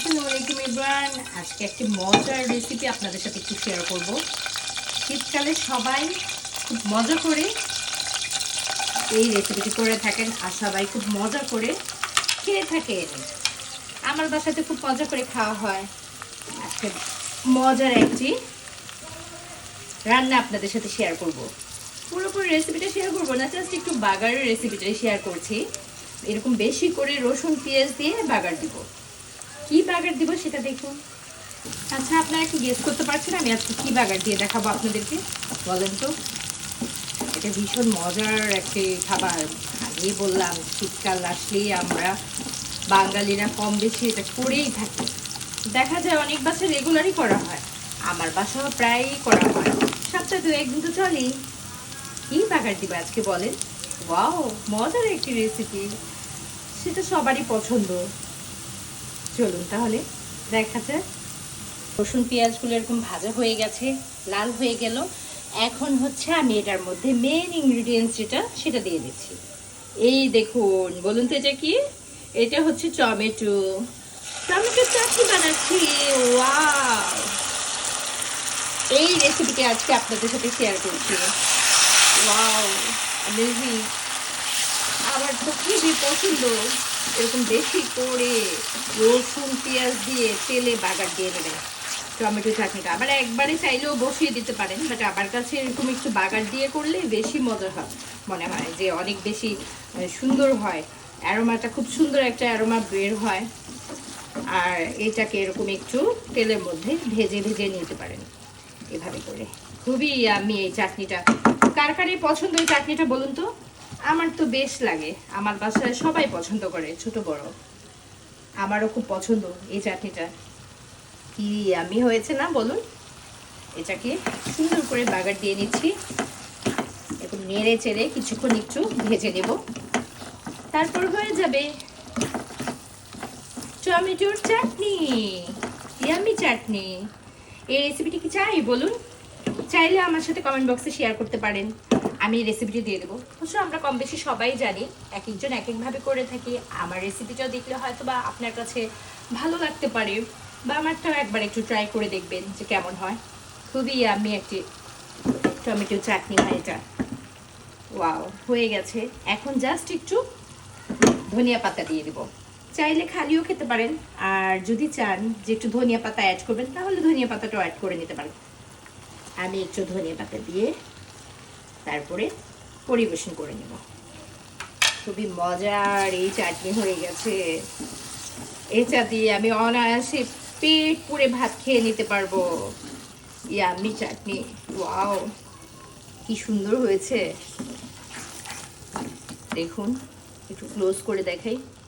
আসসালামু আলাইকুম এভরিওয়ান। আজকে একটি মজার রেসিপি আপনাদের সাথে একটু শেয়ার করব। শীতকালে সবাই খুব মজা করে এই রেসিপিটি করে থাকেন আর সবাই খুব মজা করে খেয়ে থাকেন। আমার বাসাতে খুব মজা করে খাওয়া হয়। আজকে মজার একটি রান্না আপনাদের সাথে শেয়ার করব। পুরোপুরি রেসিপিটা শেয়ার করব না, জাস্ট একটু বাগারের রেসিপিটাই শেয়ার করছি। এরকম বেশি করে রসুন পেঁয়াজ দিয়ে বাগার দিব। কি বাগার দিব সেটা দেখুন। আচ্ছা, আপনারা কি গেস করতে পারছেন আমি আজকে কি বাগার দিয়ে দেখাবো আপনাদেরকে? বলেন তো। এটা ভীষণ মজার একটি খাবার। আগেই বললাম, শীতকাল আসলেই আমরা বাঙালিরা কম বেশি এটা করেই থাকি। দেখা যায় অনেক বাসায় রেগুলারই করা হয়, আমার বাসাও প্রায়ই করা হয়, সপ্তাহে 2-1 দিন তো চলেই। কি বাগার দিব আজকে বলেন? ওয়াও, মজার একটি রেসিপি, সেটা সবারই পছন্দ। চলুন তাহলে দেখা যায়। রসুন পেঁয়াজগুলো এরকম ভাজা হয়ে গেছে, লাল হয়ে গেল। এখন হচ্ছে আমি এটার মধ্যে মেন ইনগ্রিডিয়েন্টস যেটা সেটা দিয়ে দিচ্ছি। এই দেখুন, বলুন তো এটা কি? এটা হচ্ছে টমেটো। টমেটো চাটনি বানাচ্ছি। ওয়াও, এই রেসিপিটি আজকে আপনাদের সাথে শেয়ার করছি। Wow, amazing. আমার তো খুবই পছন্দ এরকম বেশি করে রসুন পেঁয়াজ দিয়ে তেলে বাগার দিয়ে নেবেন টমেটো চাটনিটা। আবার একবারে চাইলেও বসিয়ে দিতে পারেন, বাট আমার কাছে এরকম একটু বাগার দিয়ে করলে বেশি মজা হয়, মনে হয় যে অনেক বেশি সুন্দর হয়। অ্যারোমাটা খুব সুন্দর একটা অ্যারোমা বের হয়। আর এটাকে এরকম একটু তেলের মধ্যে ভেজে ভেজে নিতে পারেন এভাবে করে। খুবই আমি এই চাটনিটা, কার কার পছন্দ এই চাটনিটা বলুন তো? আমার তো বেশ লাগে, আমার বাসায় সবাই পছন্দ করে, ছোট বড়। আমারও খুব পছন্দ এই চাটনিটা। কি আমি হয়েছে না বলুন? এটাকে সুন্দর করে বাগার দিয়ে নিচ্ছি। এখন নেড়ে চেড়ে কিছুক্ষণ একটু ভেজে নেব, তারপর হয়ে যাবে টমেটোর চাটনি, ইয়ামি চাটনি। এই রেসিপিটি কি চাই বলুন? চাইলে আমার সাথে কমেন্ট বক্সে শেয়ার করতে পারেন, আমি রেসিপিটি দিয়ে দেবো। অবশ্য আমরা কম বেশি সবাই জানি, এক একজন এক একভাবে করে থাকি। আমার রেসিপিটা দেখলে হয়তো বা আপনার কাছে ভালো লাগতে পারে, বা আমারটাও একবার একটু ট্রাই করে দেখবেন যে কেমন হয়। খুবই আমি একটি টমেটো চাটনি হয় এটা। ওয়াও, হয়ে গেছে। এখন জাস্ট একটু ধনিয়া পাতা দিয়ে দেবো। চাইলে খালিও খেতে পারেন, আর যদি চান যে একটু ধনিয়া পাতা অ্যাড করবেন তাহলে ধনিয়া পাতাটাও অ্যাড করে নিতে পারেন। আমি একটু ধনিয়া পাতা দিয়ে তারপরে পরিবেশন করে নেব। খুবই মজার এই চাটনি হয়ে গেছে। এটা দিয়ে আমি অনায়াসে পেট পুরে ভাত খেয়ে নিতে পারবো। ইয়াম্মি চাটনি। ওয়াও, কি সুন্দর হয়েছে দেখুন। একটু ক্লোজ করে দেখাই।